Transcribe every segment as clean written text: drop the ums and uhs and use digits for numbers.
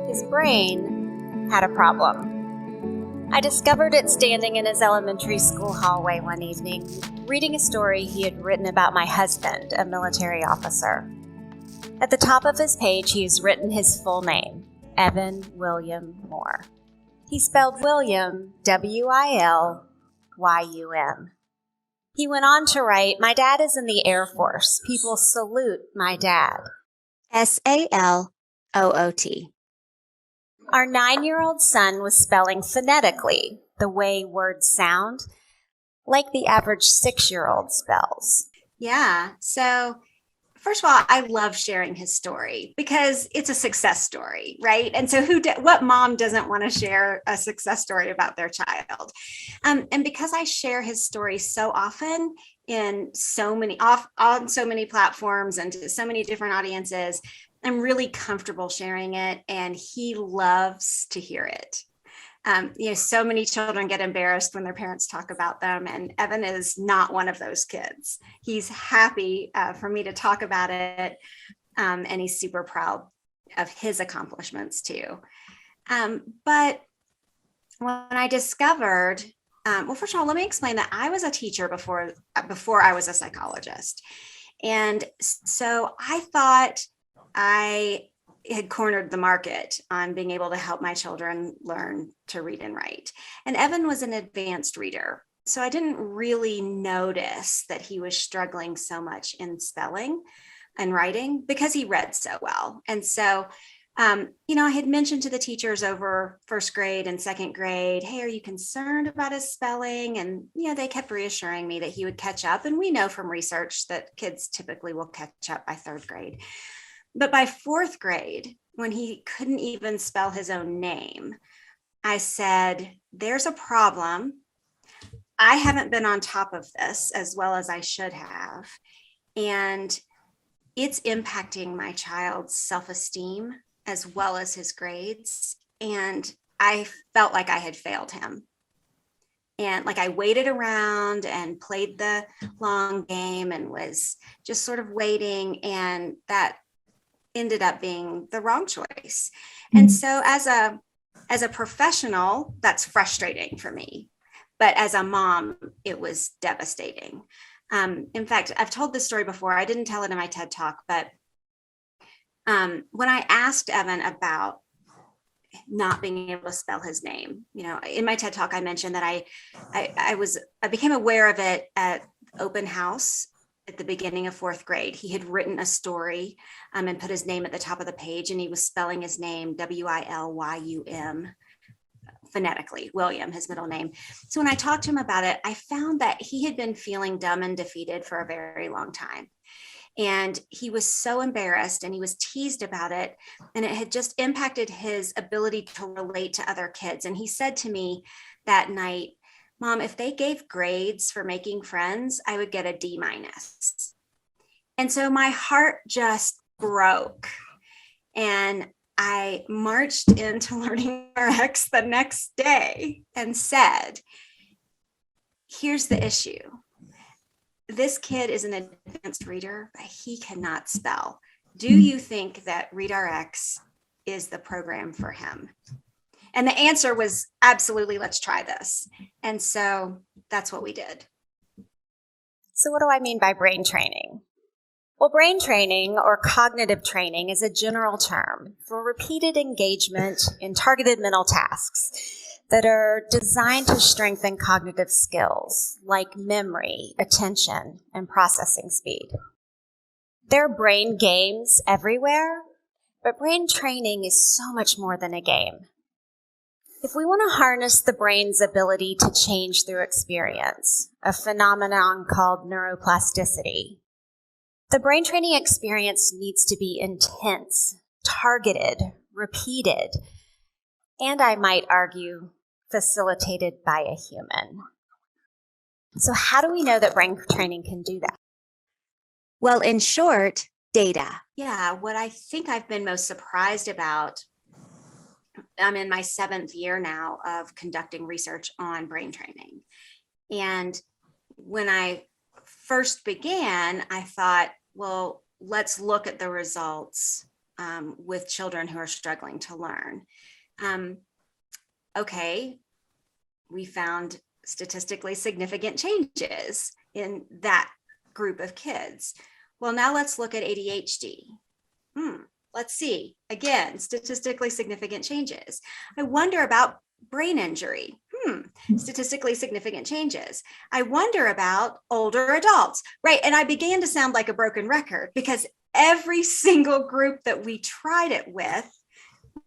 His brain had a problem. I discovered it standing in his elementary school hallway one evening, reading a story he had written about my husband, a military officer. At the top of his page, he has written his full name, Evan William Moore. He spelled William, W-I-L-Y-U-M. He went on to write, "My dad is in the Air Force. People salute my dad." S-A-L-O-O-T. Our 9-year-old son was spelling phonetically, the way words sound, like the average 6-year-old spells. Yeah. So first of all, I love sharing his story because it's a success story, right? And so what mom doesn't want to share a success story about their child? And because I share his story so often on so many platforms and to so many different audiences, I'm really comfortable sharing it, and he loves to hear it. So many children get embarrassed when their parents talk about them, and Evan is not one of those kids. He's happy for me to talk about it, and he's super proud of his accomplishments too. But when I discovered, well, first of all, let me explain that I was a teacher before I was a psychologist. And so I thought I had cornered the market on being able to help my children learn to read and write. And Evan was an advanced reader, so I didn't really notice that he was struggling so much in spelling and writing because he read so well. And so, I had mentioned to the teachers over first grade and second grade, "Hey, are you concerned about his spelling?" And, they kept reassuring me that he would catch up. And we know from research that kids typically will catch up by third grade. But by fourth grade, when he couldn't even spell his own name, I said, "There's a problem. I haven't been on top of this as well as I should have. And it's impacting my child's self-esteem as well as his grades." And I felt like I had failed him. And like I waited around and played the long game and was just sort of waiting. And that ended up being the wrong choice. And so as a professional, that's frustrating for me. But as a mom, it was devastating. In fact, I've told this story before. I didn't tell it in my TED Talk, but when I asked Evan about not being able to spell his name, in my TED Talk, I mentioned that I became aware of it at open house at the beginning of fourth grade. He had written a story and put his name at the top of the page, and he was spelling his name W-I-L-Y-U-M phonetically, William, his middle name. So when I talked to him about it, I found that he had been feeling dumb and defeated for a very long time. And he was so embarrassed, and he was teased about it, and it had just impacted his ability to relate to other kids. And he said to me that night, "Mom, if they gave grades for making friends, I would get a D-." And so my heart just broke. And I marched into LearningRx the next day and said, "Here's the issue. This kid is an advanced reader, but he cannot spell. Do you think that ReadRx is the program for him?" And the answer was absolutely, "Let's try this." And so that's what we did. So what do I mean by brain training? Well, brain training or cognitive training is a general term for repeated engagement in targeted mental tasks that are designed to strengthen cognitive skills like memory, attention, and processing speed. There are brain games everywhere, but brain training is so much more than a game. If we want to harness the brain's ability to change through experience, a phenomenon called neuroplasticity, the brain training experience needs to be intense, targeted, repeated, and I might argue, facilitated by a human. So how do we know that brain training can do that? Well, in short, data. Yeah, what I think I've been most surprised about, I'm in my 7th year now of conducting research on brain training. And when I first began, I thought, well, let's look at the results with children who are struggling to learn. Okay, we found statistically significant changes in that group of kids. Well, now let's look at ADHD. Let's see, again, statistically significant changes. I wonder about brain injury. Statistically significant changes. I wonder about older adults, right? And I began to sound like a broken record because every single group that we tried it with,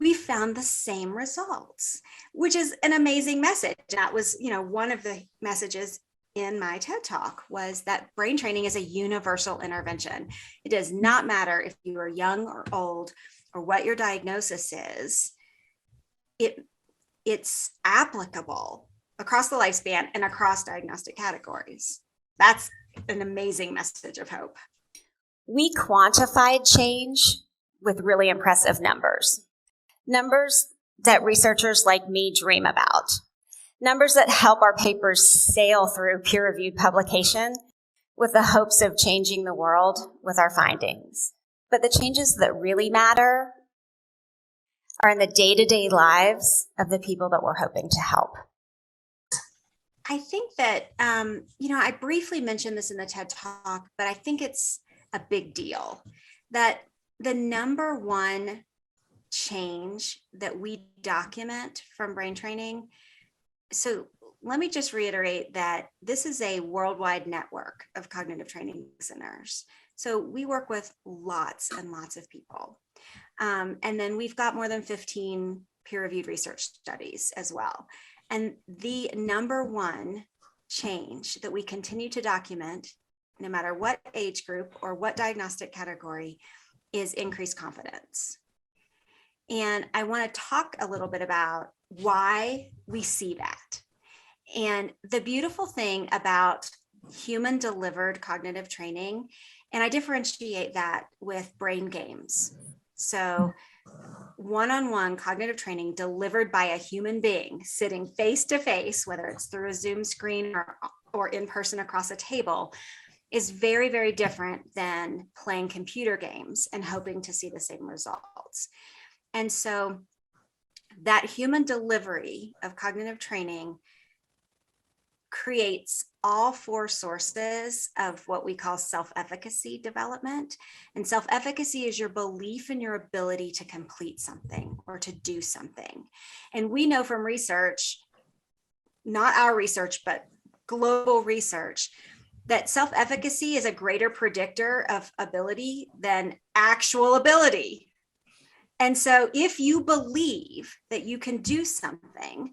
we found the same results, which is an amazing message. That was, one of the messages in my TED Talk was that brain training is a universal intervention. It does not matter if you are young or old or what your diagnosis is. It's applicable across the lifespan and across diagnostic categories. That's an amazing message of hope. We quantified change with really impressive numbers. Numbers that researchers like me dream about. Numbers that help our papers sail through peer-reviewed publication with the hopes of changing the world with our findings. But the changes that really matter are in the day-to-day lives of the people that we're hoping to help. I think that, I briefly mentioned this in the TED Talk, but I think it's a big deal that the number one change that we document from brain training. So let me just reiterate that this is a worldwide network of cognitive training centers. So we work with lots and lots of people. And then we've got more than 15 peer-reviewed research studies as well. And the number one change that we continue to document, no matter what age group or what diagnostic category, is increased confidence. And I want to talk a little bit about why we see that. And the beautiful thing about human-delivered cognitive training, and I differentiate that with brain games. So one-on-one cognitive training delivered by a human being sitting face-to-face, whether it's through a Zoom screen or in person across a table, is very, very different than playing computer games and hoping to see the same results. And so that human delivery of cognitive training creates all four sources of what we call self-efficacy development. And self-efficacy is your belief in your ability to complete something or to do something. And we know from research, not our research, but global research, that self-efficacy is a greater predictor of ability than actual ability. And so if you believe that you can do something,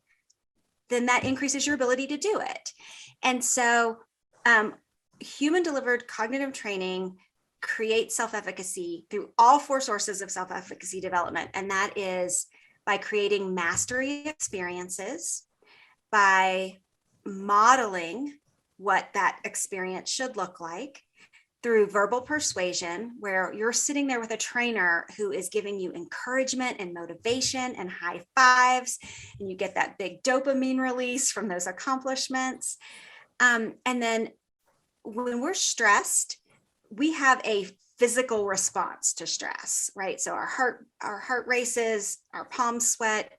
then that increases your ability to do it. And so human-delivered cognitive training creates self-efficacy through all four sources of self-efficacy development. And that is by creating mastery experiences, by modeling what that experience should look like, through verbal persuasion, where you're sitting there with a trainer who is giving you encouragement and motivation and high fives, and you get that big dopamine release from those accomplishments. And then when we're stressed, we have a physical response to stress, right? So our heart races, our palms sweat.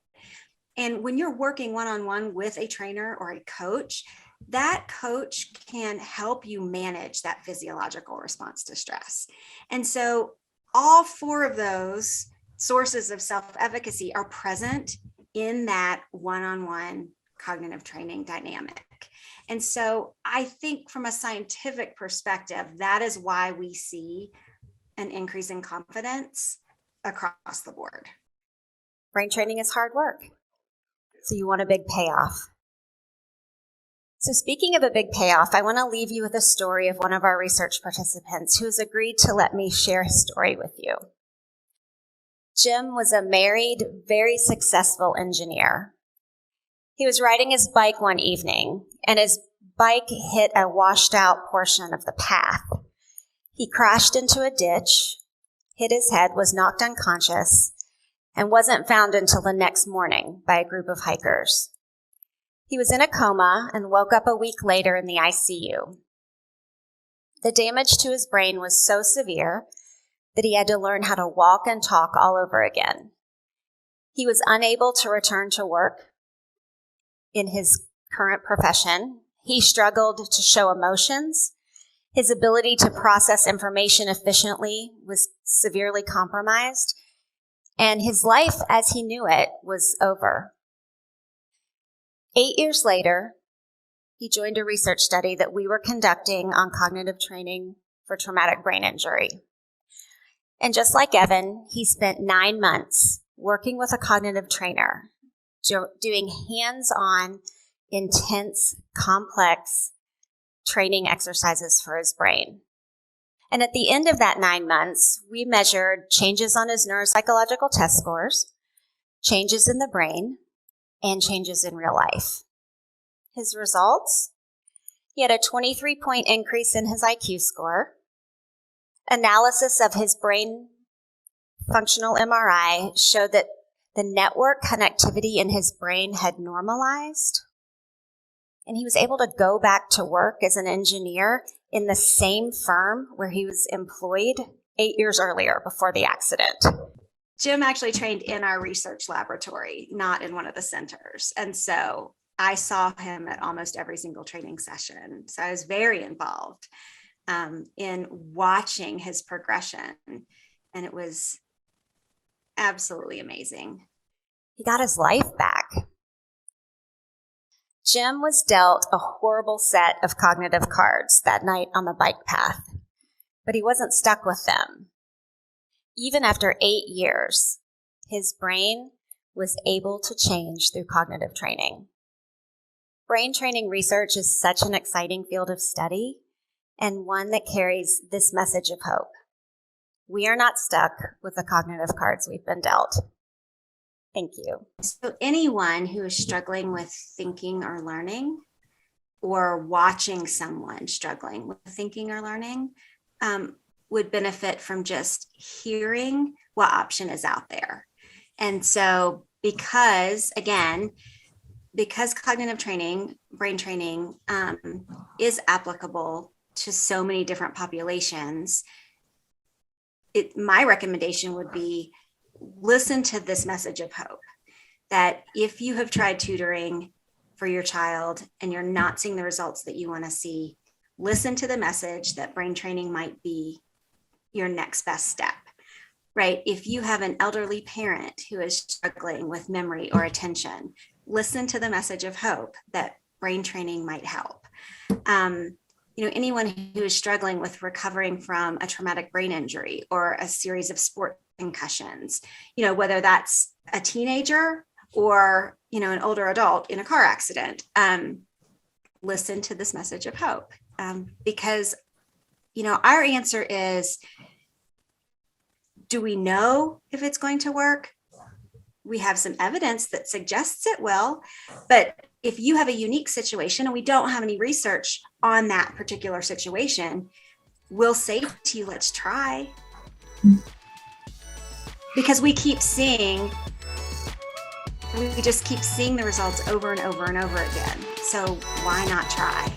And when you're working one-on-one with a trainer or a coach, that coach can help you manage that physiological response to stress. And so all four of those sources of self-efficacy are present in that one-on-one cognitive training dynamic. And so I think from a scientific perspective, that is why we see an increase in confidence across the board. Brain training is hard work, so you want a big payoff. So speaking of a big payoff, I want to leave you with a story of one of our research participants who has agreed to let me share his story with you. Jim was a married, very successful engineer. He was riding his bike one evening, and his bike hit a washed-out portion of the path. He crashed into a ditch, hit his head, was knocked unconscious, and wasn't found until the next morning by a group of hikers. He was in a coma and woke up a week later in the ICU. The damage to his brain was so severe that he had to learn how to walk and talk all over again. He was unable to return to work in his current profession. He struggled to show emotions. His ability to process information efficiently was severely compromised, and his life as he knew it was over. 8 years later, he joined a research study that we were conducting on cognitive training for traumatic brain injury. And just like Evan, he spent 9 months working with a cognitive trainer, doing hands-on, intense, complex training exercises for his brain. And at the end of that 9 months, we measured changes on his neuropsychological test scores, changes in the brain, and changes in real life. His results? He had a 23-point increase in his IQ score. Analysis of his brain functional MRI showed that the network connectivity in his brain had normalized, and he was able to go back to work as an engineer in the same firm where he was employed 8 years earlier before the accident. Jim actually trained in our research laboratory, not in one of the centers. And so I saw him at almost every single training session. So I was very involved in watching his progression. And it was absolutely amazing. He got his life back. Jim was dealt a horrible set of cognitive cards that night on the bike path, but he wasn't stuck with them. Even after 8 years, his brain was able to change through cognitive training. Brain training research is such an exciting field of study and one that carries this message of hope. We are not stuck with the cognitive cards we've been dealt. Thank you. So anyone who is struggling with thinking or learning, or watching someone struggling with thinking or learning, would benefit from just hearing what option is out there. And so because cognitive training, brain training, is applicable to so many different populations, my recommendation would be listen to this message of hope, that if you have tried tutoring for your child and you're not seeing the results that you want to see, listen to the message that brain training might be your next best step, right? If you have an elderly parent who is struggling with memory or attention, listen to the message of hope that brain training might help. Anyone who is struggling with recovering from a traumatic brain injury or a series of sport concussions, whether that's a teenager or, an older adult in a car accident, listen to this message of hope. Because, our answer is, do we know if it's going to work? We have some evidence that suggests it will, but if you have a unique situation and we don't have any research on that particular situation, we'll say to you, let's try. Because we just keep seeing the results over and over and over again. So why not try?